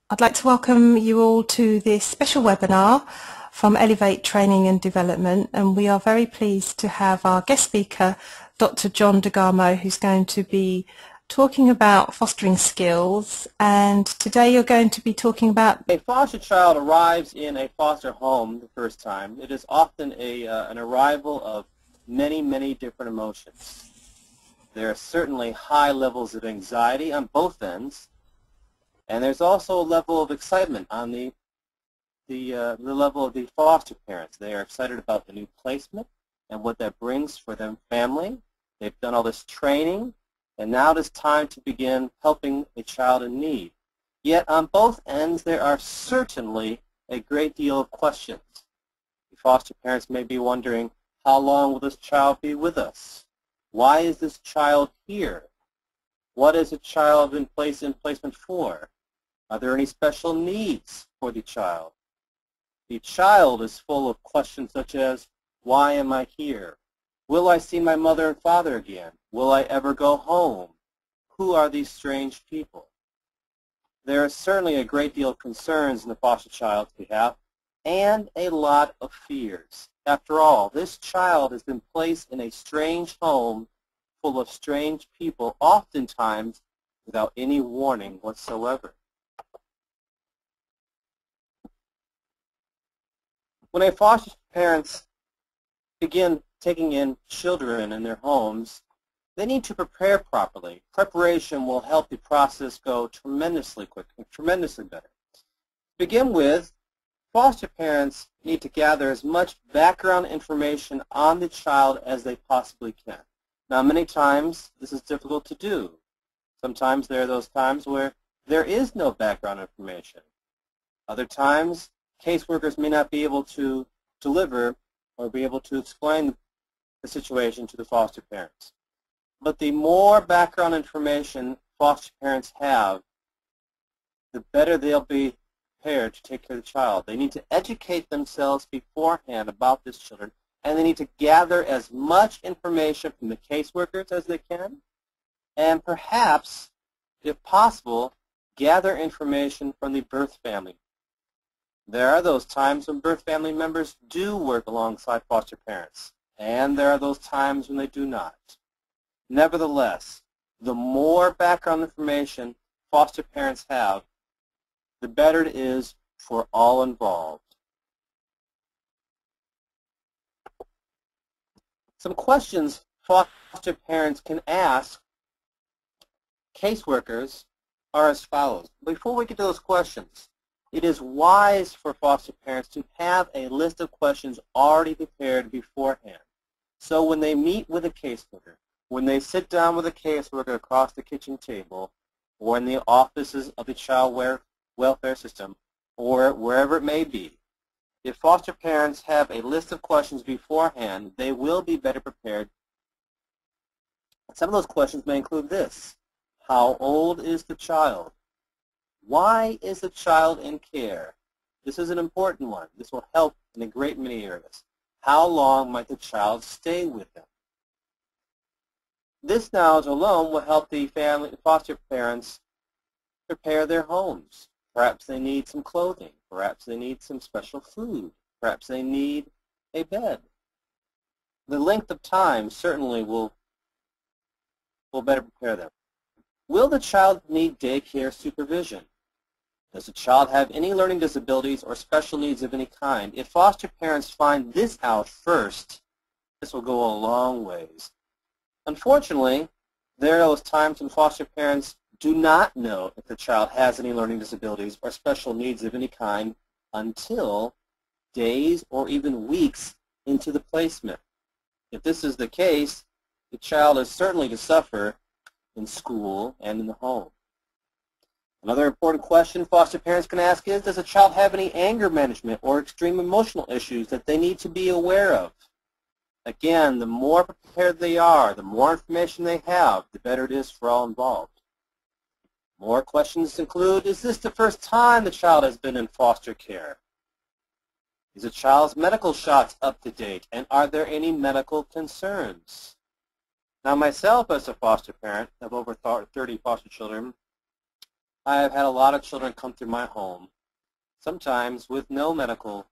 I'd like to welcome you all to this special webinar from Elevate Training and Development, and we are very pleased to have our guest speaker, Dr. John DeGarmo, who's going to be talking about fostering skills, and today you're going to be talking about... A foster child arrives in a foster home the first time. It is often an arrival of many, many different emotions. There are certainly high levels of anxiety on both ends, and there's also a level of excitement on the level of the foster parents. They are excited about the new placement and what that brings for their family. They've done all this training, and now it is time to begin helping a child in need. Yet on both ends there are certainly a great deal of questions. The foster parents may be wondering, how long will this child be with us? Why is this child here? What is a child in placement for? Are there any special needs for the child? The child is full of questions such as, why am I here? Will I see my mother and father again? Will I ever go home? Who are these strange people? There is certainly a great deal of concerns in the foster child's behalf and a lot of fears. After all, this child has been placed in a strange home full of strange people, oftentimes without any warning whatsoever. When a foster parents begin taking in children in their homes, they need to prepare properly. Preparation will help the process go tremendously quick and tremendously better. To begin with, foster parents need to gather as much background information on the child as they possibly can. Now, many times this is difficult to do. Sometimes there are those times where there is no background information. Other times, caseworkers may not be able to deliver or be able to explain the situation to the foster parents. But the more background information foster parents have, the better they'll be prepared to take care of the child. They need to educate themselves beforehand about this children, and they need to gather as much information from the caseworkers as they can, and perhaps, if possible, gather information from the birth family. There are those times when birth family members do work alongside foster parents, and there are those times when they do not. Nevertheless, the more background information foster parents have, the better it is for all involved. Some questions foster parents can ask caseworkers are as follows. Before we get to those questions, it is wise for foster parents to have a list of questions already prepared beforehand. So when they meet with a caseworker, when they sit down with a caseworker across the kitchen table, or in the offices of the child welfare system, or wherever it may be, if foster parents have a list of questions beforehand, they will be better prepared. Some of those questions may include this. How old is the child? Why is the child in care? This is an important one. This will help in a great many areas. How long might the child stay with them? This knowledge alone will help the foster parents prepare their homes. Perhaps they need some clothing. Perhaps they need some special food. Perhaps they need a bed. The length of time certainly will better prepare them. Will the child need daycare supervision? Does the child have any learning disabilities or special needs of any kind? If foster parents find this out first, this will go a long ways. Unfortunately, there are those times when foster parents do not know if the child has any learning disabilities or special needs of any kind until days or even weeks into the placement. If this is the case, the child is certainly to suffer in school and in the home. Another important question foster parents can ask is, does the child have any anger management or extreme emotional issues that they need to be aware of? Again, the more prepared they are, the more information they have, the better it is for all involved. More questions include, is this the first time the child has been in foster care? Is the child's medical shots up to date, and are there any medical concerns? Now myself as a foster parent of over 30 foster children, I have had a lot of children come through my home, sometimes with no medical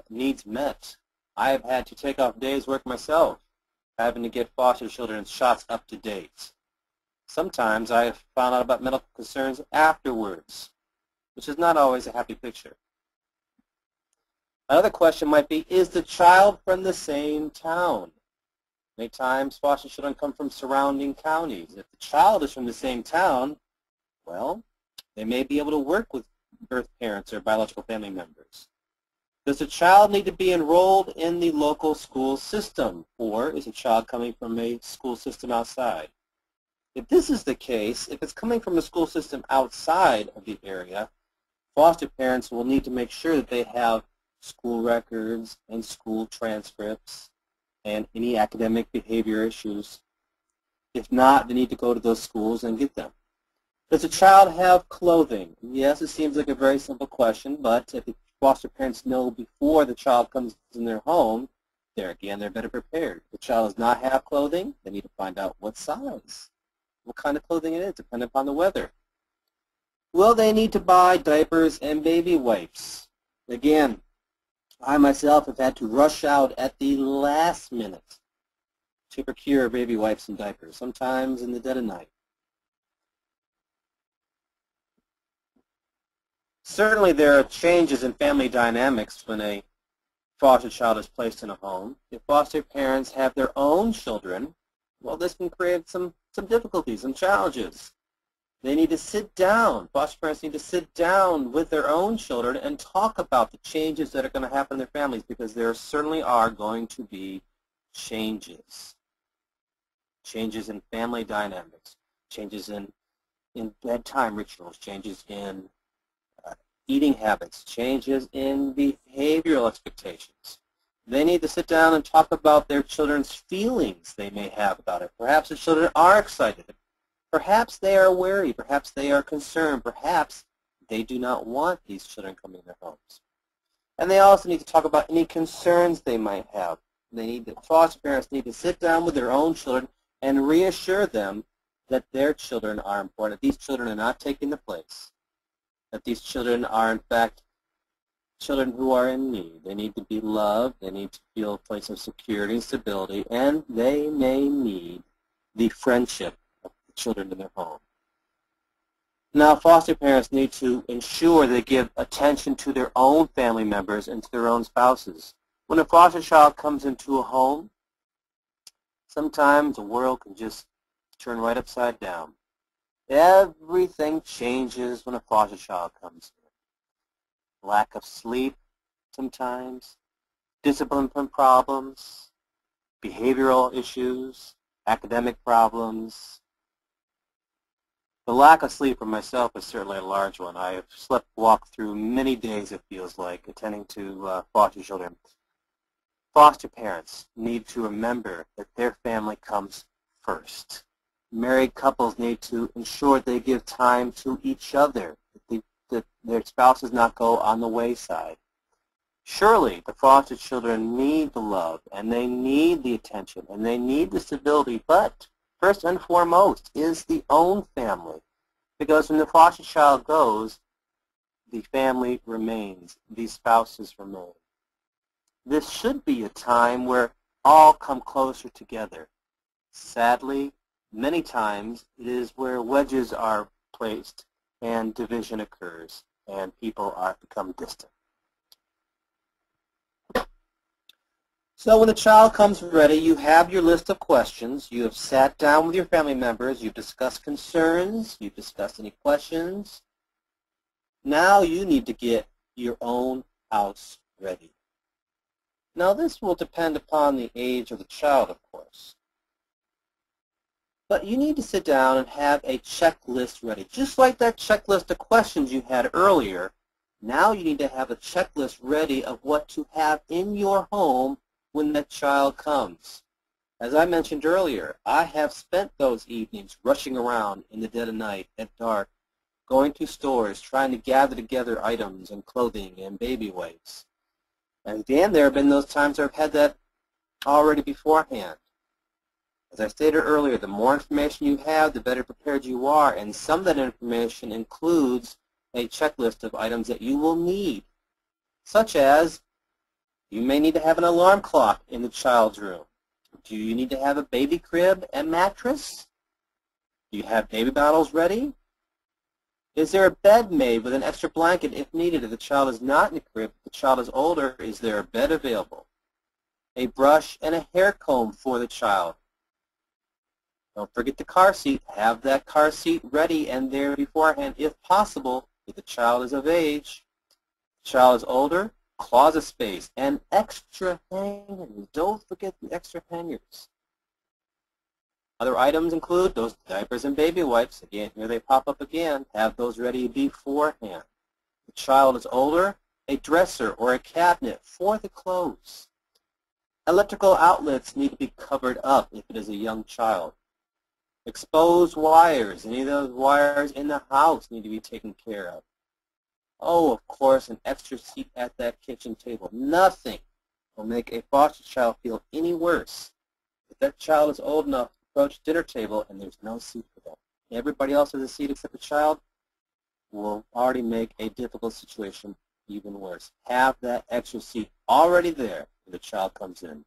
needs met. I have had to take off days' work myself, having to get foster children's shots up to date. Sometimes I have found out about medical concerns afterwards, which is not always a happy picture. Another question might be, is the child from the same town? Many times foster children come from surrounding counties. If the child is from the same town, well, they may be able to work with birth parents or biological family members. Does the child need to be enrolled in the local school system, or is the child coming from a school system outside? If this is the case, if it's coming from a school system outside of the area, foster parents will need to make sure that they have school records and school transcripts and any academic behavior issues. If not, they need to go to those schools and get them. Does the child have clothing? Yes, it seems like a very simple question, but if the foster parents know before the child comes in their home, they're better prepared. If the child does not have clothing, they need to find out what size, what kind of clothing it is, depending upon the weather. Will they need to buy diapers and baby wipes? Again, I myself have had to rush out at the last minute to procure baby wipes and diapers, sometimes in the dead of night. Certainly there are changes in family dynamics when a foster child is placed in a home. If foster parents have their own children, well, this can create some difficulties, some challenges. They need to sit down, foster parents need to sit down with their own children and talk about the changes that are going to happen in their families, because there certainly are going to be changes. Changes in family dynamics, changes in bedtime rituals, changes in eating habits, changes in behavioral expectations. They need to sit down and talk about their children's feelings they may have about it. Perhaps the children are excited. Perhaps they are wary. Perhaps they are concerned. Perhaps they do not want these children coming in their homes. And they also need to talk about any concerns they might have. Foster parents need to sit down with their own children and reassure them that their children are important, that these children are not taking the place, that these children are, in fact, children who are in need. They need to be loved. They need to feel a place of security and stability, and they may need the friendship of the children in their home. Now, foster parents need to ensure they give attention to their own family members and to their own spouses. When a foster child comes into a home, sometimes the world can just turn right upside down. Everything changes when a foster child comes in. Lack of sleep sometimes, discipline problems, behavioral issues, academic problems. The lack of sleep for myself is certainly a large one. I have walked through many days, it feels like, attending to foster children. Foster parents need to remember that their family comes first. Married couples need to ensure they give time to each other, that their spouses not go on the wayside. Surely the foster children need the love, and they need the attention, and they need the stability, but first and foremost is the own family. Because when the foster child goes, the family remains, the spouses remain. This should be a time where all come closer together. Sadly, many times it is where wedges are placed and division occurs and people become distant. So when the child comes ready, you have your list of questions. You have sat down with your family members. You've discussed concerns. You've discussed any questions. Now you need to get your own house ready. Now this will depend upon the age of the child, of course. But you need to sit down and have a checklist ready. Just like that checklist of questions you had earlier, now you need to have a checklist ready of what to have in your home when that child comes. As I mentioned earlier, I have spent those evenings rushing around in the dead of night at dark, going to stores, trying to gather together items and clothing and baby wipes. And then there have been those times where I've had that already beforehand. As I stated earlier, the more information you have, the better prepared you are, and some of that information includes a checklist of items that you will need, such as you may need to have an alarm clock in the child's room. Do you need to have a baby crib and mattress? Do you have baby bottles ready? Is there a bed made with an extra blanket if needed? If the child is not in the crib, if the child is older, is there a bed available? A brush and a hair comb for the child. Don't forget the car seat. Have that car seat ready and there beforehand if possible, if the child is of age. If the child is older, closet space and extra hangers. Don't forget the extra hangers. Other items include those diapers and baby wipes. Again, here they pop up again. Have those ready beforehand. If the child is older, a dresser or a cabinet for the clothes. Electrical outlets need to be covered up if it is a young child. Exposed wires, any of those wires in the house need to be taken care of. Oh, of course, an extra seat at that kitchen table. Nothing will make a foster child feel any worse. If that child is old enough to approach the dinner table and there's no seat for them, everybody else has a seat except the child, will already make a difficult situation even worse. Have that extra seat already there when the child comes in.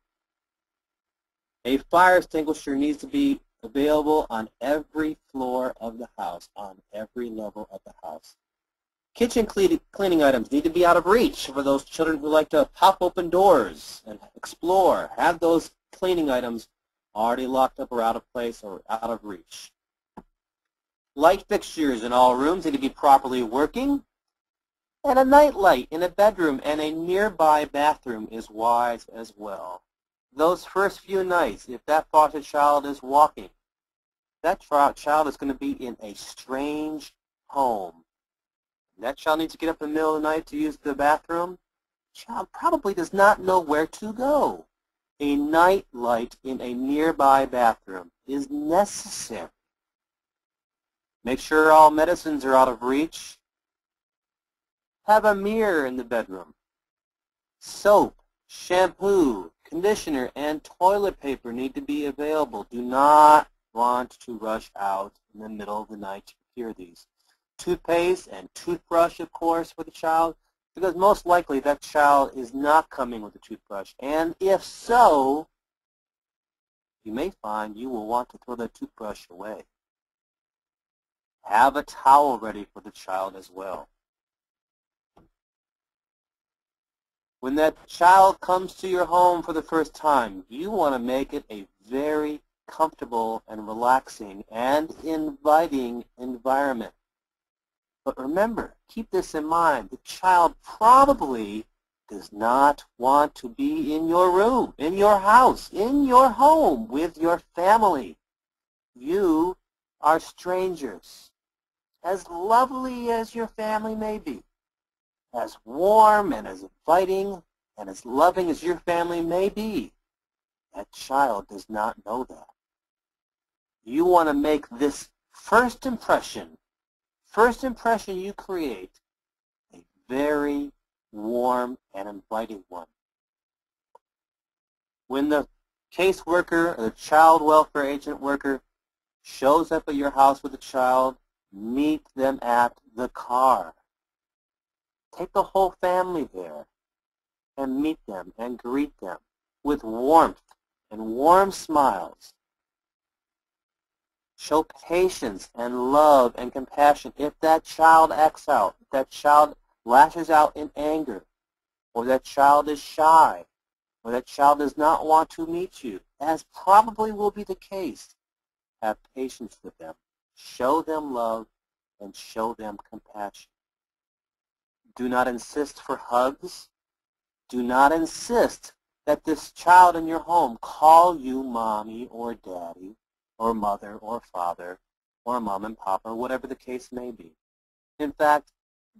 A fire extinguisher needs to be available on every floor of the house, on every level of the house. Kitchen cleaning items need to be out of reach for those children who like to pop open doors and explore. Have those cleaning items already locked up or out of place or out of reach. Light fixtures in all rooms need to be properly working. And a night light in a bedroom and a nearby bathroom is wise as well. Those first few nights, if that foster child is walking, that child is going to be in a strange home. That child needs to get up in the middle of the night to use the bathroom. The child probably does not know where to go. A night light in a nearby bathroom is necessary. Make sure all medicines are out of reach. Have a mirror in the bedroom. Soap, shampoo, conditioner, and toilet paper need to be available. Do not want to rush out in the middle of the night to procure these. Toothpaste and toothbrush, of course, for the child, because most likely that child is not coming with a toothbrush. And if so, you may find you will want to throw that toothbrush away. Have a towel ready for the child as well. When that child comes to your home for the first time, you want to make it a very comfortable and relaxing and inviting environment. But remember, keep this in mind, the child probably does not want to be in your room, in your house, in your home, with your family. You are strangers. As lovely as your family may be, as warm and as inviting and as loving as your family may be, that child does not know that. You want to make this first impression you create a very warm and inviting one. When the caseworker or the child welfare agent worker shows up at your house with a child, meet them at the car. Take the whole family there and meet them and greet them with warmth and warm smiles. Show patience and love and compassion. If that child acts out, if that child lashes out in anger, or that child is shy, or that child does not want to meet you, as probably will be the case, have patience with them. Show them love and show them compassion. Do not insist for hugs. Do not insist that this child in your home call you mommy or daddy or mother or father or mom and pop or whatever the case may be. In fact,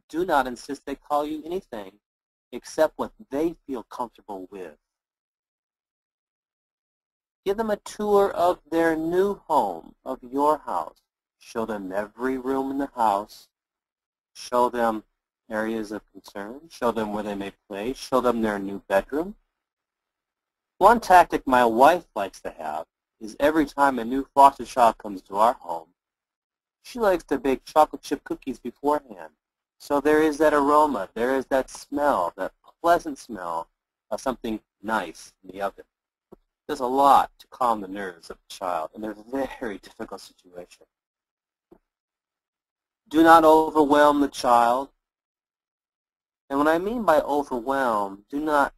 do not insist they call you anything except what they feel comfortable with. Give them a tour of their new home, of your house. Show them every room in the house. Show them areas of concern. Show them where they may play. Show them their new bedroom. One tactic my wife likes to have is every time a new foster child comes to our home, she likes to bake chocolate chip cookies beforehand. So there is that aroma, there is that smell, that pleasant smell of something nice in the oven. There's a lot to calm the nerves of the child in a very difficult situation. Do not overwhelm the child. And what I mean by overwhelm, do not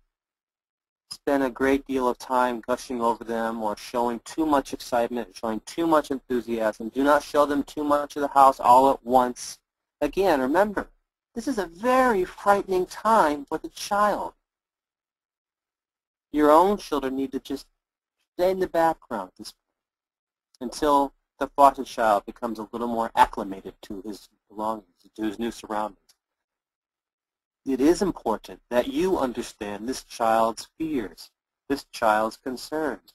spend a great deal of time gushing over them or showing too much excitement, showing too much enthusiasm. Do not show them too much of the house all at once. Again, remember, this is a very frightening time for the child. Your own children need to just stay in the background at this point until the foster child becomes a little more acclimated to his belongings, to his new surroundings. It is important that you understand this child's fears, this child's concerns.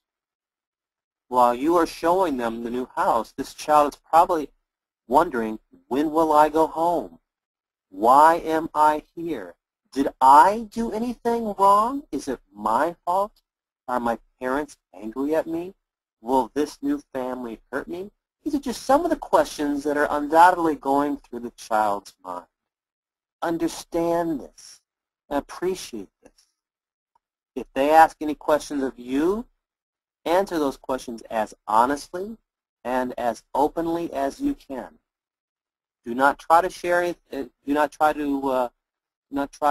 While you are showing them the new house, this child is probably wondering, when will I go home? Why am I here? Did I do anything wrong? Is it my fault? Are my parents angry at me? Will this new family hurt me? These are just some of the questions that are undoubtedly going through the child's mind. Understand this and appreciate this. If they ask any questions of you, answer those questions as honestly and as openly as you can. Do not try to share it. Do not try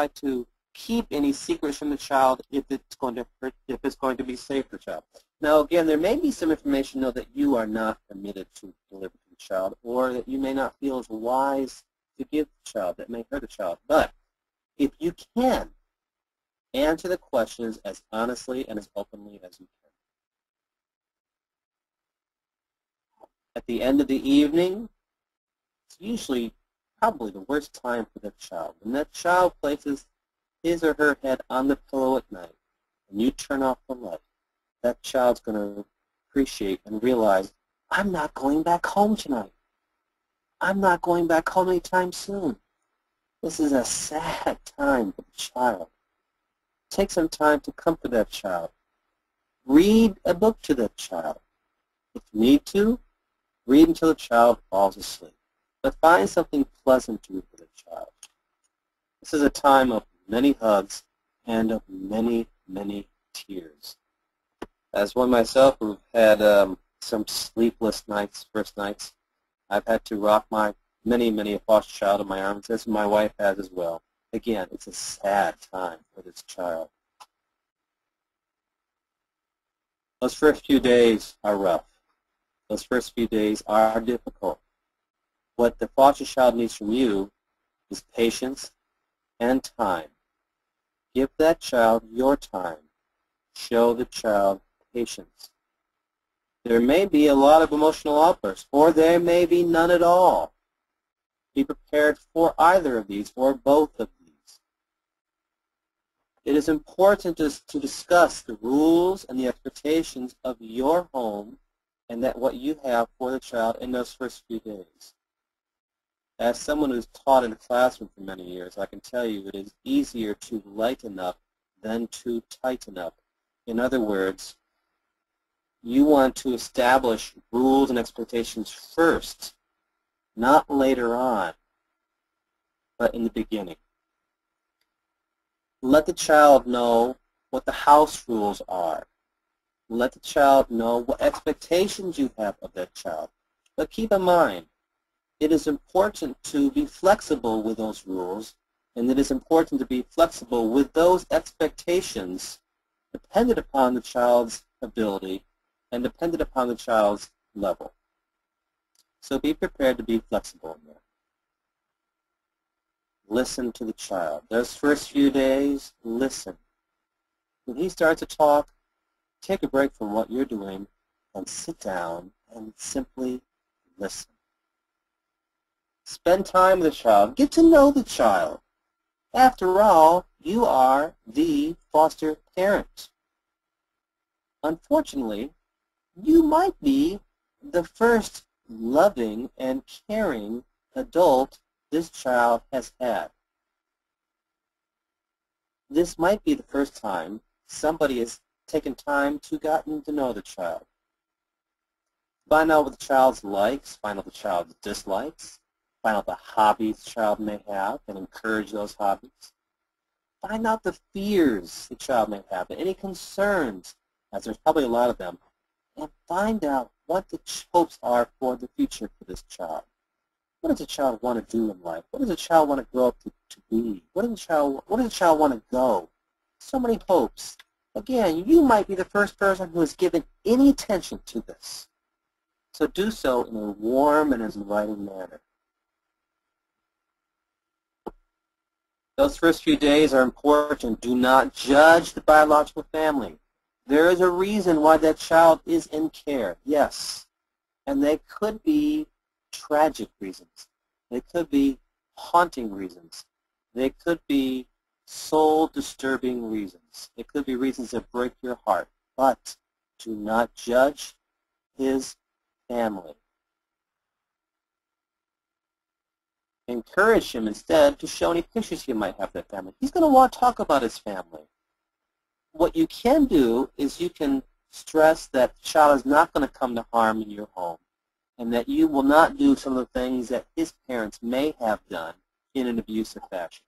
to keep any secrets from the child if it's going to hurt, if it's going to be safe for the child. Now, again, there may be some information though that you are not permitted to deliver to the child, or that you may not feel is wise to give the child that may hurt the child. But if you can, answer the questions as honestly and as openly as you can. At the end of the evening, it's usually probably the worst time for that child. When that child places his or her head on the pillow at night and you turn off the light, that child's going to appreciate and realize, I'm not going back home tonight. I'm not going back home anytime soon. This is a sad time for the child. Take some time to comfort that child. Read a book to that child. If you need to, read until the child falls asleep. But find something pleasant to do for the child. This is a time of many hugs and of many, many tears. As one myself who had some sleepless nights, first nights, I've had to rock many a foster child in my arms, as my wife has as well. Again, it's a sad time for this child. Those first few days are rough. Those first few days are difficult. What the foster child needs from you is patience and time. Give that child your time. Show the child patience. There may be a lot of emotional outbursts, or there may be none at all. Be prepared for either of these or both of these. It is important to discuss the rules and the expectations of your home and that what you have for the child in those first few days. As someone who's taught in a classroom for many years, I can tell you it is easier to lighten up than to tighten up. In other words, you want to establish rules and expectations first, not later on, but in the beginning. Let the child know what the house rules are. Let the child know what expectations you have of that child. But keep in mind, it is important to be flexible with those rules, and it is important to be flexible with those expectations dependent upon the child's ability and dependent upon the child's level. So be prepared to be flexible in there. Listen to the child. Those first few days, listen. When he starts to talk, take a break from what you're doing and sit down and simply listen. Spend time with the child. Get to know the child. After all, you are the foster parent. Unfortunately, you might be the first loving and caring adult this child has had. This might be the first time somebody has taken time to gotten to know the child. Find out what the child's likes, find out the child's dislikes, find out the hobbies the child may have and encourage those hobbies. Find out the fears the child may have, any concerns, as there's probably a lot of them, and find out what the hopes are for the future for this child. What does a child want to do in life? What does a child want to grow up to be? Where does a child want to go? So many hopes. Again, you might be the first person who has given any attention to this. So do so in a warm and inviting manner. Those first few days are important. Do not judge the biological family. There is a reason why that child is in care, yes. And they could be tragic reasons. They could be haunting reasons. They could be soul-disturbing reasons. It could be reasons that break your heart. But do not judge his family. Encourage him instead to show any pictures he might have of that family. He's going to want to talk about his family. What you can do is you can stress that the child is not going to come to harm in your home and that you will not do some of the things that his parents may have done in an abusive fashion.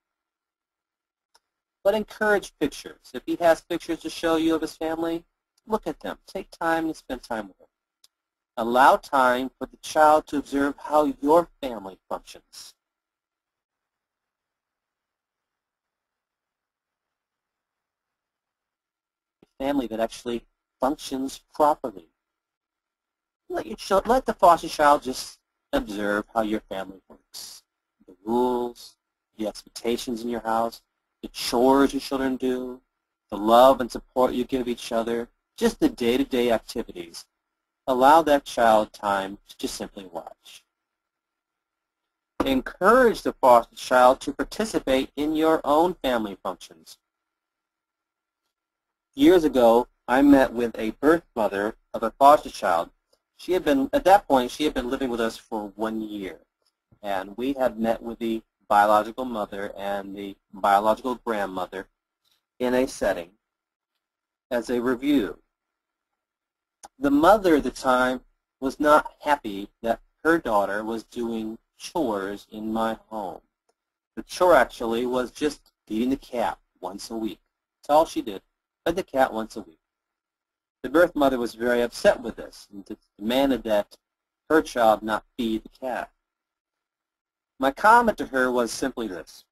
But encourage pictures. If he has pictures to show you of his family, look at them. Take time to spend time with them. Allow time for the child to observe how your family functions. A family that actually functions properly. Let the foster child just observe how your family works. The rules, the expectations in your house, the chores your children do, the love and support you give each other, just the day-to-day activities. Allow that child time to just simply watch. Encourage the foster child to participate in your own family functions. Years ago, I met with a birth mother of a foster child. At that point, she had been living with us for 1 year. And we had met with the biological mother and the biological grandmother in a setting as a review. The mother at the time was not happy that her daughter was doing chores in my home. The chore actually was just feeding the cat once a week. That's all she did, fed the cat once a week. The birth mother was very upset with this and demanded that her child not feed the cat. My comment to her was simply this: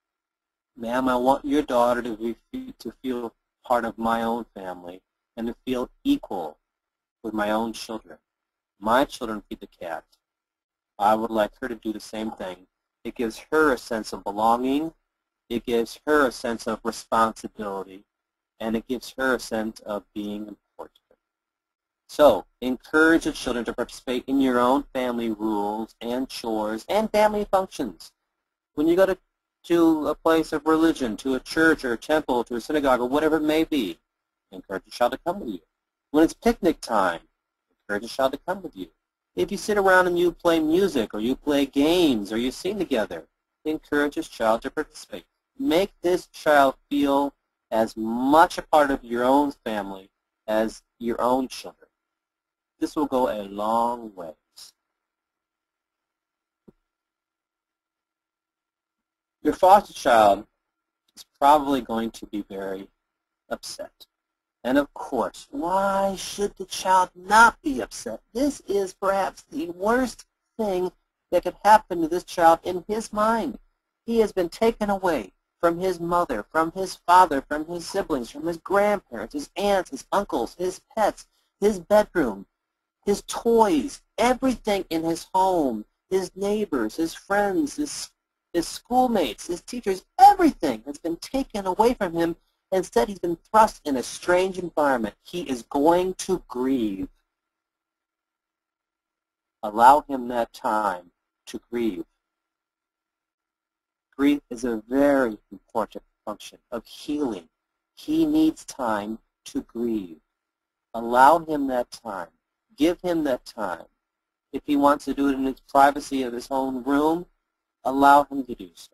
ma'am, I want your daughter to feel part of my own family and to feel equal with my own children. My children feed the cat. I would like her to do the same thing. It gives her a sense of belonging, it gives her a sense of responsibility, and it gives her a sense of being important. So, encourage the children to participate in your own family rules and chores and family functions. When you go to a place of religion, to a church or a temple, to a synagogue, or whatever it may be, encourage the child to come with you. When it's picnic time, encourage the child to come with you. If you sit around and you play music or you play games or you sing together, encourage this child to participate. Make this child feel as much a part of your own family as your own children. This will go a long way. Your foster child is probably going to be very upset. And of course, why should the child not be upset? This is perhaps the worst thing that could happen to this child in his mind. He has been taken away from his mother, from his father, from his siblings, from his grandparents, his aunts, his uncles, his pets, his bedroom, his toys, everything in his home, his neighbors, his friends, his schoolmates, his teachers, everything has been taken away from him. Instead, he's been thrust in a strange environment. He is going to grieve. Allow him that time to grieve. Grief is a very important function of healing. He needs time to grieve. Allow him that time. Give him that time. If he wants to do it in the privacy of his own room, allow him to do so.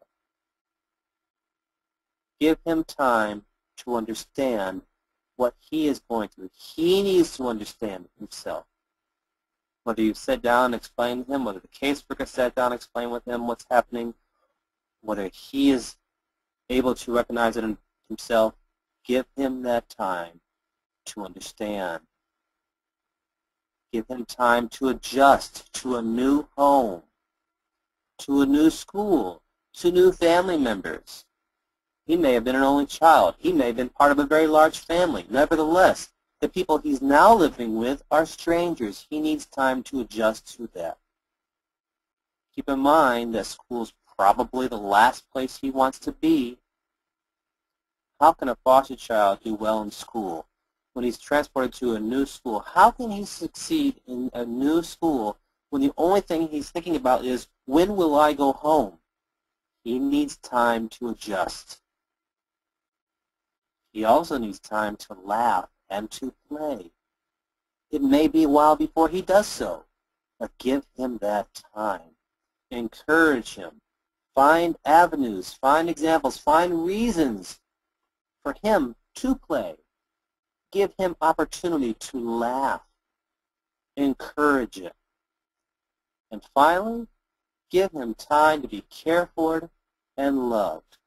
Give him time to understand what he is going through. He needs to understand himself. Whether you sit down and explain to him, whether the caseworker sat down and explained with him what's happening, whether he is able to recognize it in himself, give him that time to understand. Give him time to adjust to a new home, to a new school, to new family members. He may have been an only child. He may have been part of a very large family. Nevertheless, the people he's now living with are strangers. He needs time to adjust to that. Keep in mind that school's probably the last place he wants to be. How can a foster child do well in school when he's transported to a new school? How can he succeed in a new school when the only thing he's thinking about is, when will I go home? He needs time to adjust. He also needs time to laugh and to play. It may be a while before he does so, but give him that time. Encourage him. Find avenues, find examples, find reasons for him to play. Give him opportunity to laugh. Encourage him. And finally, give him time to be cared for and loved.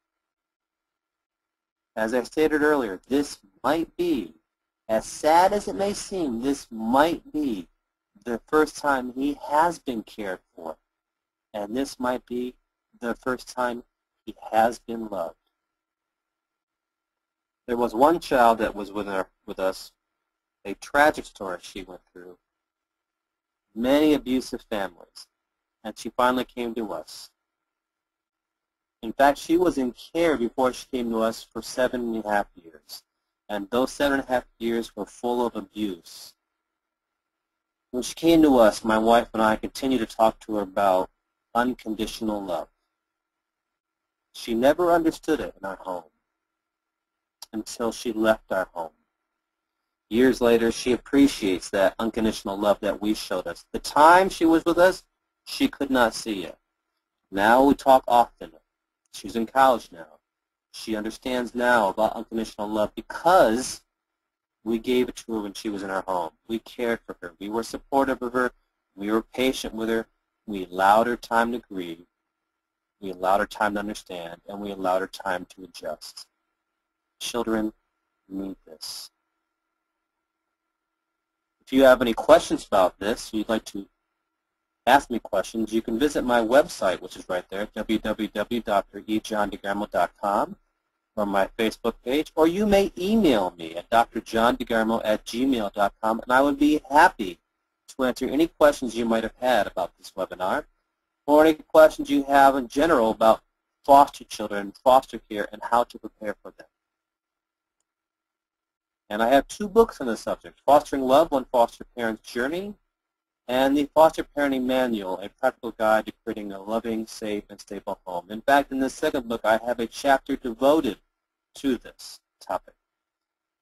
As I stated earlier, this might be, as sad as it may seem, this might be the first time he has been cared for. And this might be the first time he has been loved. There was one child that was with us, a tragic story she went through, many abusive families, and she finally came to us. In fact, she was in care before she came to us for 7.5 years, and those 7.5 years were full of abuse. When she came to us, my wife and I continued to talk to her about unconditional love. She never understood it in our home until she left our home. Years later, she appreciates that unconditional love that we showed us. The time she was with us, she could not see it. Now we talk often. She's in college now. She understands now about unconditional love because we gave it to her when she was in our home. We cared for her. We were supportive of her. We were patient with her. We allowed her time to grieve. We allowed her time to understand, and we allowed her time to adjust. Children need this. If you have any questions about this, you'd like to ask me questions, you can visit my website, which is right there, www.drejohndegarmo.com, or my Facebook page, or you may email me at drjohndegarmo@gmail.com, and I would be happy to answer any questions you might have had about this webinar, or any questions you have in general about foster children, foster care, and how to prepare for them. And I have 2 books on the subject, Fostering Love, One Foster Parent's Journey, and the Foster Parenting Manual, a practical guide to creating a loving, safe, and stable home. In fact, in the second book, I have a chapter devoted to this topic.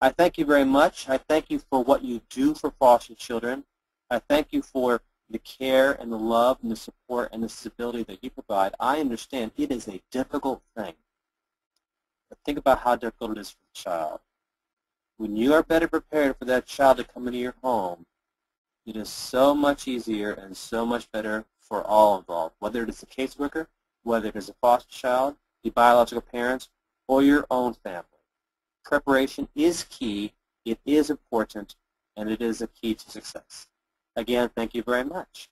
I thank you very much. I thank you for what you do for foster children. I thank you for the care and the love and the support and the stability that you provide. I understand it is a difficult thing. But think about how difficult it is for the child. When you are better prepared for that child to come into your home, it is so much easier and so much better for all involved, whether it is a caseworker, whether it is a foster child, the biological parents, or your own family. Preparation is key, it is important, and it is a key to success. Again, thank you very much.